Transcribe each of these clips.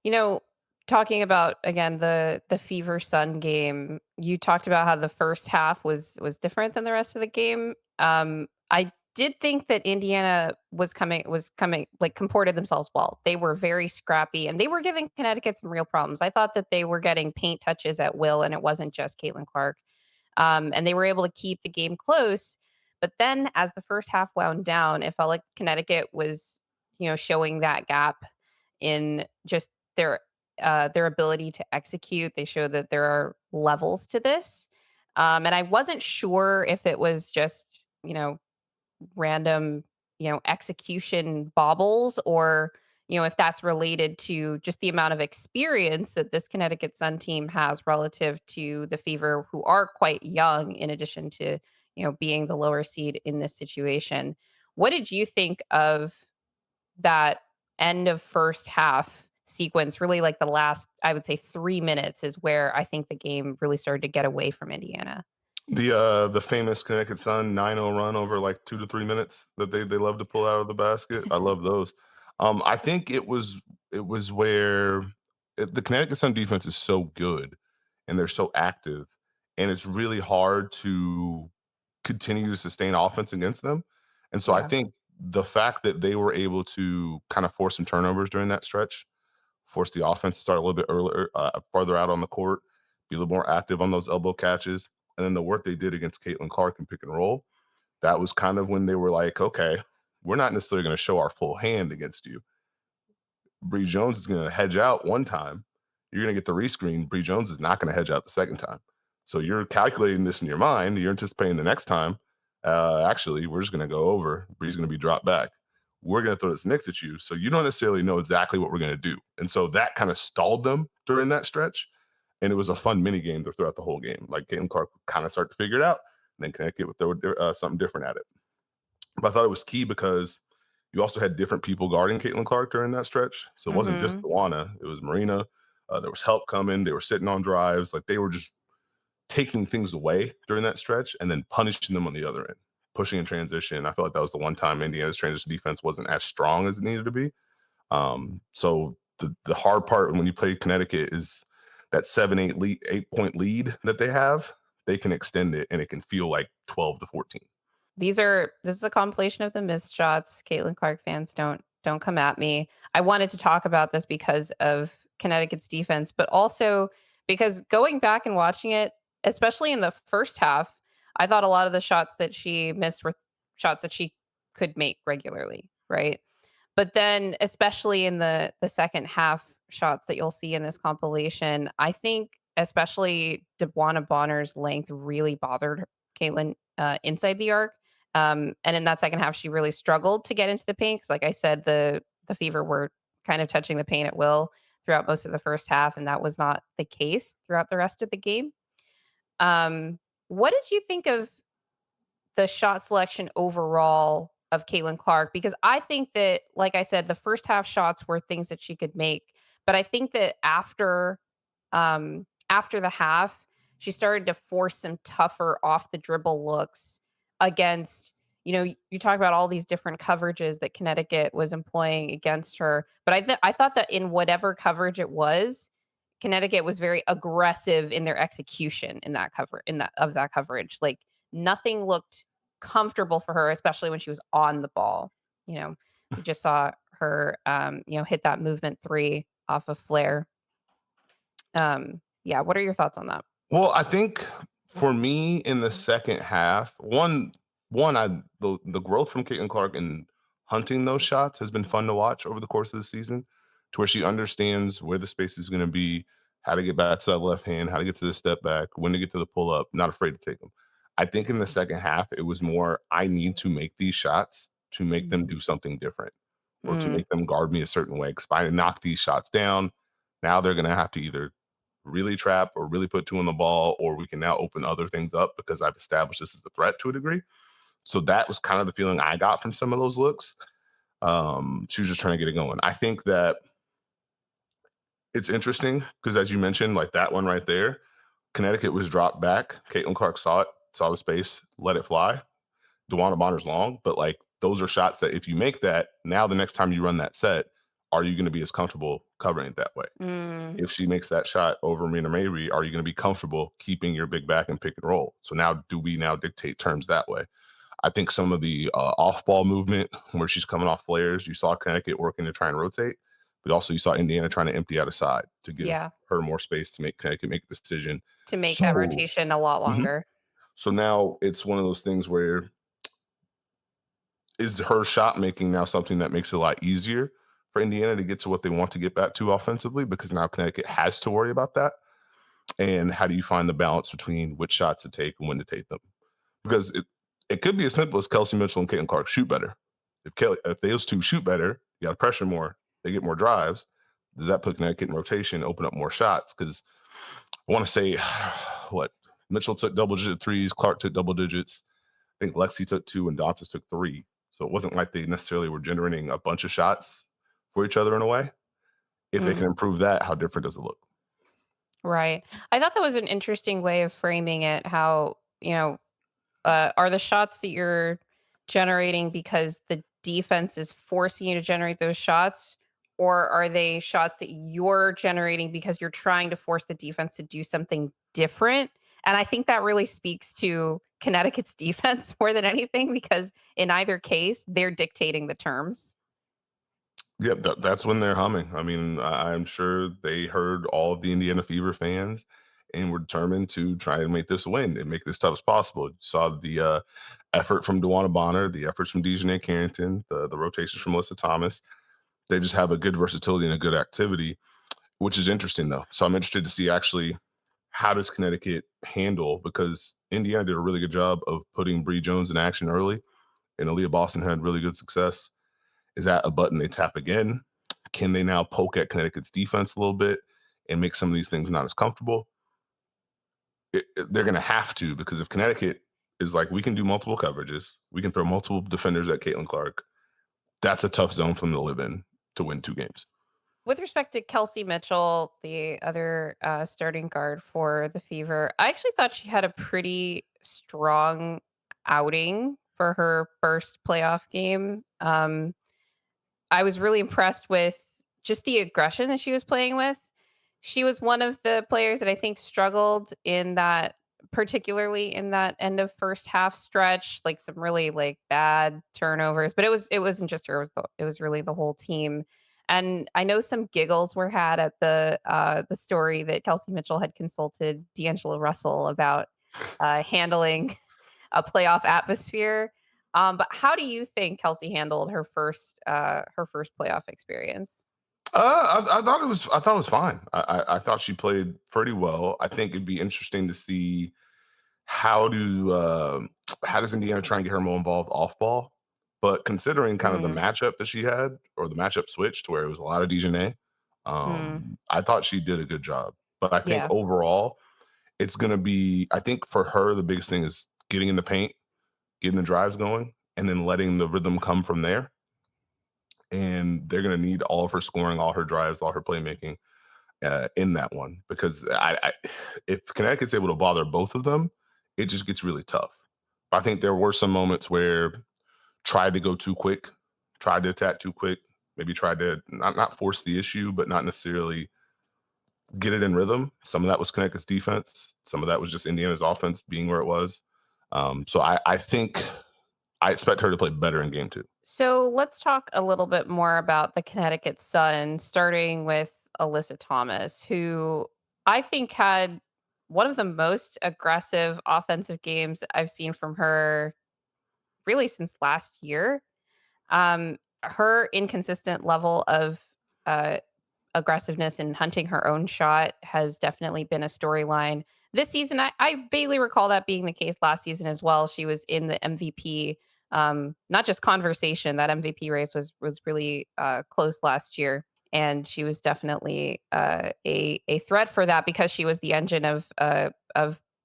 You know, talking about again the Fever Sun game, you talked about how the first half was different than the rest of the game. I did think that Indiana was coming like comported themselves well. They were very scrappy and they were giving Connecticut some real problems. I thought that they were getting paint touches at will, and it wasn't just Caitlin Clark. And they were able to keep the game close. But then as the first half wound down, it felt like Connecticut was, showing that gap in just their ability to execute. They show that there are levels to this. And I wasn't sure if it was just, random, execution bobbles or, if that's related to just the amount of experience that this Connecticut Sun team has relative to the Fever, who are quite young, in addition to, being the lower seed in this situation. What did you think of that end of first half sequence? Really, like the last, I would say, 3 minutes is where I think the game really started to get away from Indiana. The famous Connecticut Sun 9-0 run over like 2 to 3 minutes that they love to pull out of the basket. I love those. I think it was where the Connecticut Sun defense is so good and they're so active, and it's really hard to continue to sustain offense against them. And so I Yeah. think the fact that they were able to kind of force some turnovers during that stretch, force the offense to start a little bit earlier, farther out on the court, be a little more active on those elbow catches, and then the work they did against Caitlin Clark in pick and roll, that was kind of when they were like, okay, we're not necessarily going to show our full hand against you. Bree Jones is going to hedge out one time. You're going to get the rescreen. Bree Jones is not going to hedge out the second time. So you're calculating this in your mind. You're anticipating the next time. Actually, we're just going to go over. Bree's going to be dropped back. We're going to throw this next at you. So you don't necessarily know exactly what we're going to do. And so that kind of stalled them during that stretch. And it was a fun mini game throughout the whole game. Like Caitlin Clark kind of start to figure it out, and then Connecticut would throw something different at it. But I thought it was key because you also had different people guarding Caitlin Clark during that stretch. So it wasn't just Mhm. Tawana, it was Marina. There was help coming. They were sitting on drives. Like they were just taking things away during that stretch and then punishing them on the other end, pushing in transition. I feel like that was the one time Indiana's transition defense wasn't as strong as it needed to be. So the hard part when you play Connecticut is that 8 point lead that they have. They can extend it and it can feel like 12 to 14. This is a compilation of the missed shots. Caitlin Clark fans, don't come at me. I wanted to talk about this because of Connecticut's defense, but also because going back and watching it, especially in the first half, I thought a lot of the shots that she missed were shots that she could make regularly, right? But then, especially in the second half shots that you'll see in this compilation, I think especially DeWanna Bonner's length really bothered Caitlin inside the arc. And in that second half, she really struggled to get into the paint because, like I said, the Fever were kind of touching the paint at will throughout most of the first half, and that was not the case throughout the rest of the game. What did you think of the shot selection overall of Caitlin Clark? Because I think that, like I said, the first half shots were things that she could make, but I think that after the half, she started to force some tougher off the dribble looks against. You talk about all these different coverages that Connecticut was employing against her, but I thought that in whatever coverage it was, Connecticut was very aggressive in their execution in that coverage. Like nothing looked comfortable for her, especially when she was on the ball. You know, we just saw her, hit that movement three off of flare. Yeah. What are your thoughts on that? Well, I think for me in the second half, the growth from Caitlin Clark and hunting those shots has been fun to watch over the course of the season, to where she understands where the space is going to be, how to get back to that left hand, how to get to the step back, when to get to the pull up, not afraid to take them. I think in the second half, it was more I need to make these shots to make them Mhm. do something different or to Mm, make them guard me a certain way. Because if I knock these shots down, now they're going to have to either really trap or really put two on the ball, or we can now open other things up because I've established this as a threat to a degree. So that was kind of the feeling I got from some of those looks. She was just trying to get it going. I think that it's interesting because, as you mentioned, like that one right there, Connecticut was dropped back. Caitlin Clark saw it, saw the space, let it fly. DeWanna Bonner's long, but like those are shots that if you make that, now the next time you run that set, are you going to be as comfortable covering it that way? Mm, If she makes that shot over Marina Mabrey, are you going to be comfortable keeping your big back and pick and roll? So now, do we now dictate terms that way? I think some of the off ball movement where she's coming off flares, you saw Connecticut working to try and rotate, but also you saw Indiana trying to empty out a side to give yeah, her more space to make Connecticut make a decision. to make that So, rotation a lot mhm. longer. So now it's one of those things where is her shot making now something that makes it a lot easier for Indiana to get to what they want to get back to offensively because now Connecticut has to worry about that. And how do you find the balance between which shots to take and when to take them? Because it could be as simple as Kelsey Mitchell and Caitlin Clark shoot better. If those two shoot better, you got to pressure more. They get more drives. Does that put Connecticut in rotation, open up more shots? Because I want to say what Mitchell took double digit threes, Clark took double digits. I think Lexi took two and Dantas took three. So it wasn't like they necessarily were generating a bunch of shots for each other in a way. If they Mm, can improve that, how different does it look? right. I thought that was an interesting way of framing it. How, are the shots that you're generating because the defense is forcing you to generate those shots? Or are they shots that you're generating because you're trying to force the defense to do something different? And I think that really speaks to Connecticut's defense more than anything because in either case, they're dictating the terms. Yeah, that's when they're humming. I mean, I'm sure they heard all of the Indiana Fever fans and were determined to try and make this win and make this tough as possible. You saw the effort from Dewana Bonner, the efforts from Dejanay Carrington, the rotations from Melissa Thomas. They just have a good versatility and a good activity, which is interesting though. So I'm interested to see actually how does Connecticut handle because Indiana did a really good job of putting Bree Jones in action early, and Aaliyah Boston had really good success. Is that a button they tap again? Can they now poke at Connecticut's defense a little bit and make some of these things not as comfortable? They're going to have to because if Connecticut is like, we can do multiple coverages, we can throw multiple defenders at Caitlin Clark, that's a tough zone for them to live in to win 2 games. With respect to Kelsey Mitchell, the other starting guard for the Fever, I actually thought she had a pretty strong outing for her first playoff game. I was really impressed with just the aggression that she was playing with. She was one of the players that I think struggled in that particularly in that end of first half stretch, like some really like bad turnovers, but it wasn't just her, it was really the whole team. And I know some giggles were had at the story that Kelsey Mitchell had consulted D'Angelo Russell about handling a playoff atmosphere. But how do you think Kelsey handled her first playoff experience? I thought it was fine. I thought she played pretty well. I think it'd be interesting to see how do how does Indiana try and get her more involved off ball. But considering kind of the Mm, matchup that she had, or the matchup switch to where it was a lot of Dejanay, mm, I thought she did a good job. But I think yeah. overall, it's going to be. I think for her, the biggest thing is getting in the paint, getting the drives going, and then letting the rhythm come from there. And they're going to need all of her scoring, all her drives, all her playmaking in that one because if Connecticut's able to bother both of them, it just gets really tough. I think there were some moments where tried to go too quick, tried to attack too quick, maybe tried to not force the issue, but not necessarily get it in rhythm. Some of that was Connecticut's defense. Some of that was just Indiana's offense being where it was. So I think I expect her to play better in game two. So let's talk a little bit more about the Connecticut Sun, starting with Alyssa Thomas, who I think had one of the most aggressive offensive games I've seen from her really since last year. Her inconsistent level of uh, aggressiveness and hunting her own shot has definitely been a storyline this season. I vaguely recall that being the case last season as well. She was in the MVP, not just conversation. That MVP race was really close last year, and she was definitely a threat for that because she was the engine of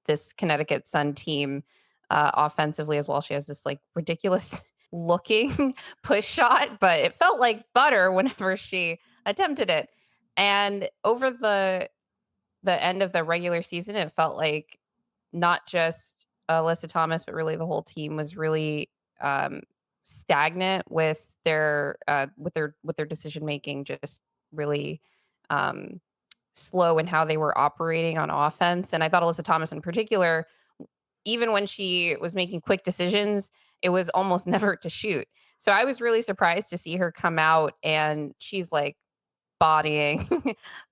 this Connecticut Sun team offensively as well. She has this like ridiculous looking push shot, but it felt like butter whenever she attempted it. And over the end of the regular season, it felt like not just Alyssa Thomas, but really the whole team was really um, stagnant with their decision making, just really um, slow in how they were operating on offense. And I thought Alyssa Thomas in particular, even when she was making quick decisions, it was almost never to shoot. So I was really surprised to see her come out and she's like bodying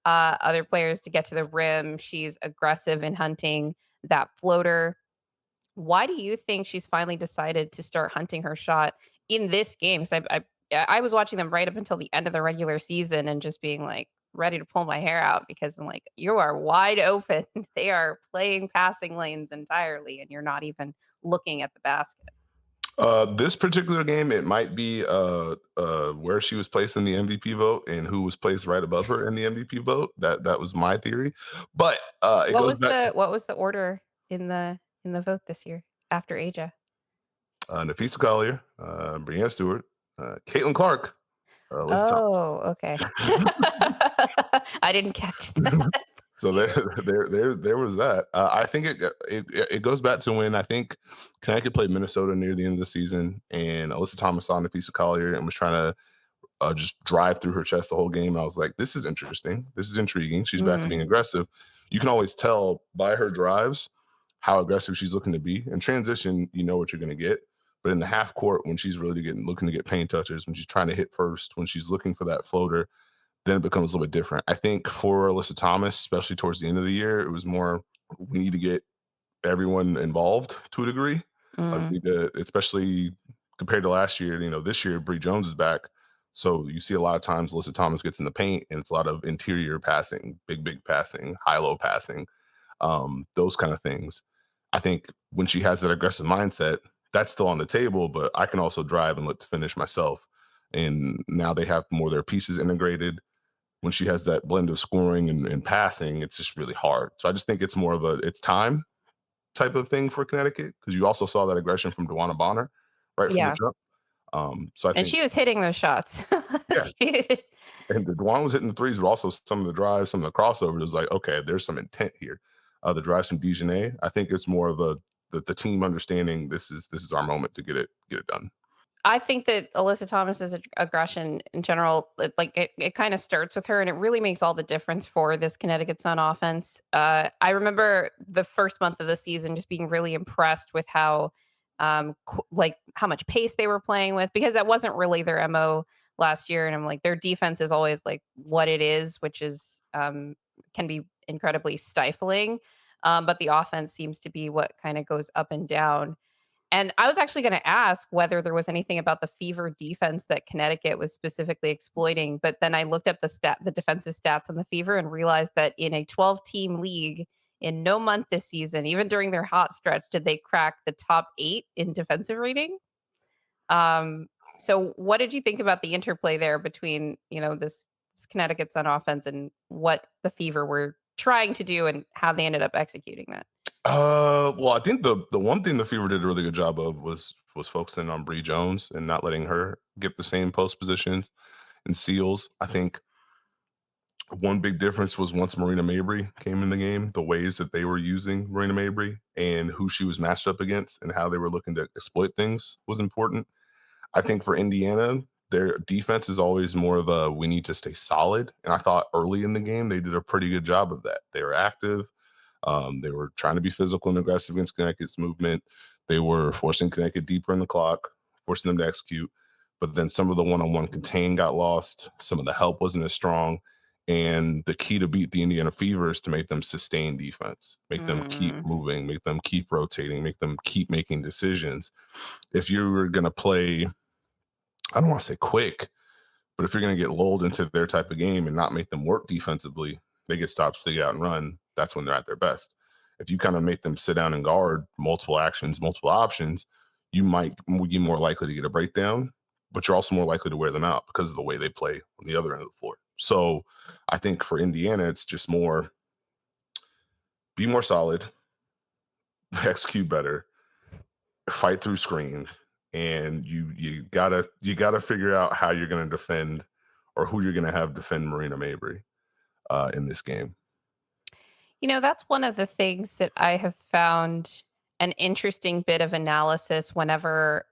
other players to get to the rim. She's aggressive in hunting that floater. Why do you think she's finally decided to start hunting her shot in this game? 'Cause I was watching them right up until the end of the regular season and just being like ready to pull my hair out because I'm like, you are wide open. They are playing passing lanes entirely, and you're not even looking at the basket. This particular game, it might be where she was placed in the MVP vote and who was placed right above her in the MVP vote. That was my theory, but it goes back to What was the order in the vote this year after Aja? Nafisa Collier, Brianna Stewart, Caitlin Clark, Liz Thomas. Oh, okay. I didn't catch that. So See? there was that. I think it goes back to when I think Connecticut played Minnesota near the end of the season, and Alyssa Thomas saw Nafisa Collier and was trying to just drive through her chest the whole game. I was like, this is interesting. This is intriguing. She's back to being Mhm. aggressive. You can always tell by her drives how aggressive she's looking to be. In transition, you know what you're going to get. But in the half court, when she's really looking to get paint touches, when she's trying to hit first, when she's looking for that floater, then it becomes a little bit different. I think for Alyssa Thomas, especially towards the end of the year, it was more we need to get everyone involved to a degree. We Mm. need to, especially compared to last year. This year Bree Jones is back, so you see a lot of times Alyssa Thomas gets in the paint, and it's a lot of interior passing, big passing, high low passing, those kind of things. I think when she has that aggressive mindset, that's still on the table, but I can also drive and look to finish myself. And now they have more of their pieces integrated. When she has that blend of scoring and passing, it's just really hard. So I just think it's more of a it's time type of thing for Connecticut because you also saw that aggression from Dewana Bonner right from the Yeah, jump. So I and think, she was hitting those shots. yeah, She and the Dewan was hitting the threes, but also some of the drives, some of the crossovers. It was like, okay, there's some intent here. The drives from Dejanay, I think it's more of the team understanding this is our moment to get it done. I think that Alyssa Thomas's aggression in general, it kind of starts with her, and it really makes all the difference for this Connecticut Sun offense. I remember the first month of the season just being really impressed with how, like how much pace they were playing with, because that wasn't really their mo last year. And I'm like, their defense is always like what it is, which is can be incredibly stifling. But the offense seems to be what kind of goes up and down. And I was actually gonna ask whether there was anything about the fever defense that Connecticut was specifically exploiting, but then I looked up the defensive stats on the Fever and realized that in a 12-team league, in no month this season, even during their hot stretch, did they crack the top 8 in defensive rating. Um, so what did you think about the interplay there between, this Connecticut Sun offense and what the Fever were trying to do and how they ended up executing that? Well, I think the one thing the Fever did a really good job of was focusing on Bree Jones and not letting her get the same post positions and seals. I think one big difference was once Marina Mabrey came in the game, the ways that they were using Marina Mabrey and who she was matched up against and how they were looking to exploit things was important. I think for Indiana, their defense is always more of a we need to stay solid. And I thought early in the game they did a pretty good job of that. They were active. They were trying to be physical and aggressive against Connecticut's movement. They were forcing Connecticut deeper in the clock, forcing them to execute. But then some of the one-on-one contain got lost. Some of the help wasn't as strong. And the key to beat the Indiana Fever is to make them sustain defense, make them keep Mm, moving, make them keep rotating, make them keep making decisions. If you were going to play, I don't want to say quick, but if you're going to get lulled into their type of game and not make them work defensively, they get stopped, stick out, and run. That's when they're at their best. If you kind of make them sit down and guard multiple actions, multiple options, you might be more likely to get a breakdown, but you're also more likely to wear them out because of the way they play on the other end of the floor. So I think for Indiana, it's just more be more solid, execute better, fight through screens, and you gotta figure out how you're gonna defend or who you're gonna have defend Marina Mabrey in this game. That's one of the things that I have found an interesting bit of analysis whenever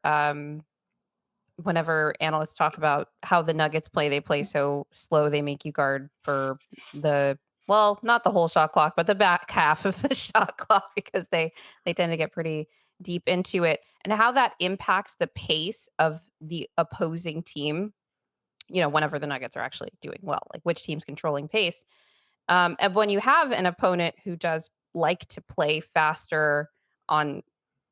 whenever analysts talk about how the Nuggets play, they play so slow, they make you guard for the well, not the whole shot clock, but the back half of the shot clock because they tend to get pretty deep into it, and how that impacts the pace of the opposing team, whenever the Nuggets are actually doing well, like which team's controlling pace. And when you have an opponent who does like to play faster on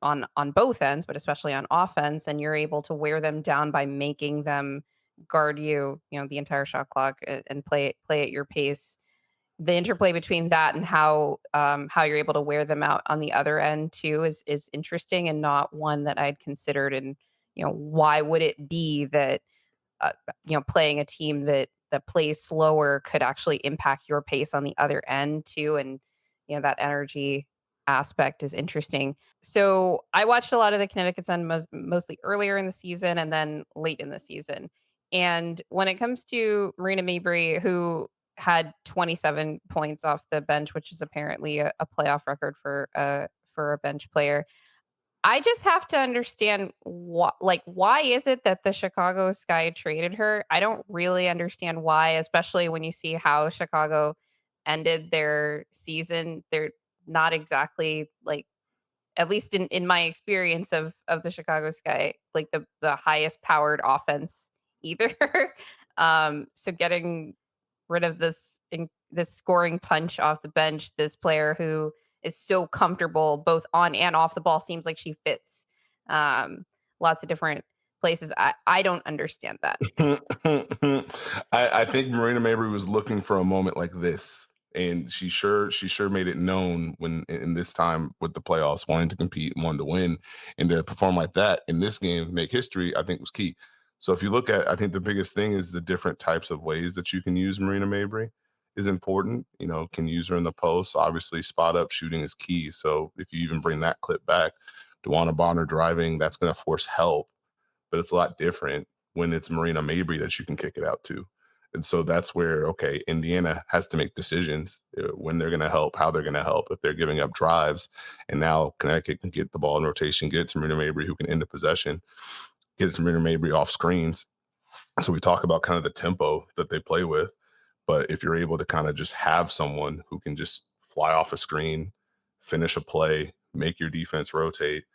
on both ends, but especially on offense, and you're able to wear them down by making them guard you, the entire shot clock and play at your pace. The interplay between that and how you're able to wear them out on the other end too is interesting and not one that I'd considered. And why would it be that playing a team that plays slower could actually impact your pace on the other end too, and that energy aspect is interesting. So I watched a lot of the Connecticut Sun mostly earlier in the season and then late in the season. And when it comes to Marina Mabrey, who had 27 points off the bench, which is apparently a playoff record for a bench player, I just have to understand why is it that the Chicago Sky traded her? I don't really understand why, especially when you see how Chicago ended their season. They're not exactly like, at least in my experience of the Chicago Sky, like the highest powered offense either. So getting rid of this scoring punch off the bench, this player who is so comfortable both on and off the ball, seems like she fits um, lots of different places. I don't understand that. I think Marina Mabrey was looking for a moment like this, and she sure made it known when in this time with the playoffs, wanting to compete and wanting to win, and to perform like that in this game, make history. I think was key. So if you look at, I think the biggest thing is the different types of ways that you can use Marina Mabrey is important. Can use her in the post. Obviously, spot up shooting is key. So if you even bring that clip back, Dewana Bonner driving, that's going to force help, but it's a lot different when it's Marina Mabrey that you can kick it out to. And so that's where, okay, Indiana has to make decisions when they're going to help, how they're going to help, if they're giving up drives. And now Connecticut can get the ball in rotation, get it to Marina Mabrey, who can end the possession, get it to Marina Mabrey off screens. So we talk about kind of the tempo that they play with. But if you're able to kind of just have someone who can just fly off a screen, finish a play, make your defense rotate,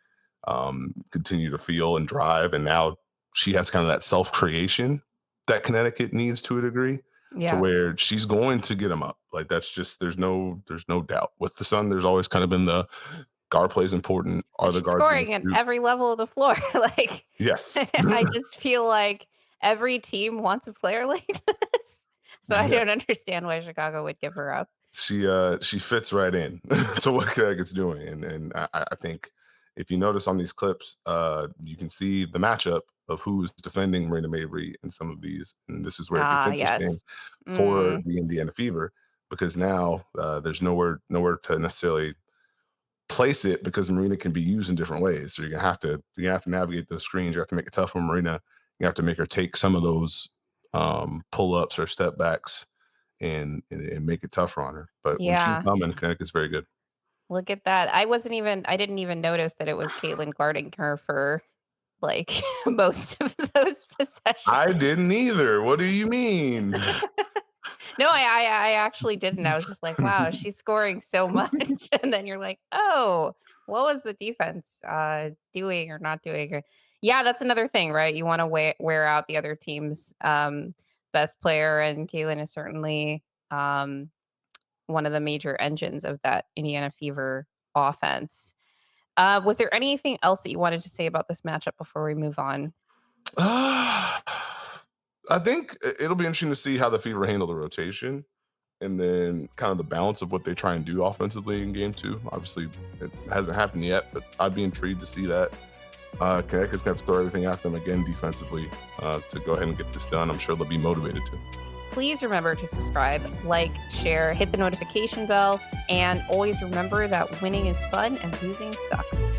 continue to feel and drive. And now she has kind of that self creation that Connecticut needs to a degree, to Yeah. where she's going to get them up. Like that's just there's no doubt. With the Sun, there's always kind of been the guard play is important. Are And the she's guards going to scoring at shoot? every level of the floor. Like, Yes. I just feel like every team wants a player like this. So I Yeah. don't understand why Chicago would give her up. She fits right in to what Connecticut's doing, and I think if you notice on these clips, you can see the matchup of who's defending Marina Mabrey in some of these, and this is where it gets Ah, interesting yes. for Mm. the Indiana Fever, because now there's nowhere to necessarily place it, because Marina can be used in different ways. So you're gonna have to navigate those screens. You have to make it tough for Marina. You have to make her take some of those pull ups or step backs, and make it tougher on her. But when she's Yeah. coming, Connecticut's very good. Look at that. I didn't even notice that it was Caitlin guarding her for, like, most of those possessions. I didn't either. What do you mean? No, I actually didn't. I was just like, "Wow, she's scoring so much." And then you're like, "Oh, what was the defense, doing or not doing?" Or yeah, that's another thing, right? You wanna wear out the other team's, best player, and Caitlin is certainly, one of the major engines of that Indiana Fever offense. Was there anything else that you wanted to say about this matchup before we move on? I think it'll be interesting to see how the Fever handle the rotation, and then kind of the balance of what they try and do offensively in game two. Obviously, it hasn't happened yet, but I'd be intrigued to see that. Connecticut's going to have to throw everything at them again defensively to go ahead and get this done. I'm sure they'll be motivated to. Please remember to subscribe, like, share, hit the notification bell, and always remember that winning is fun and losing sucks.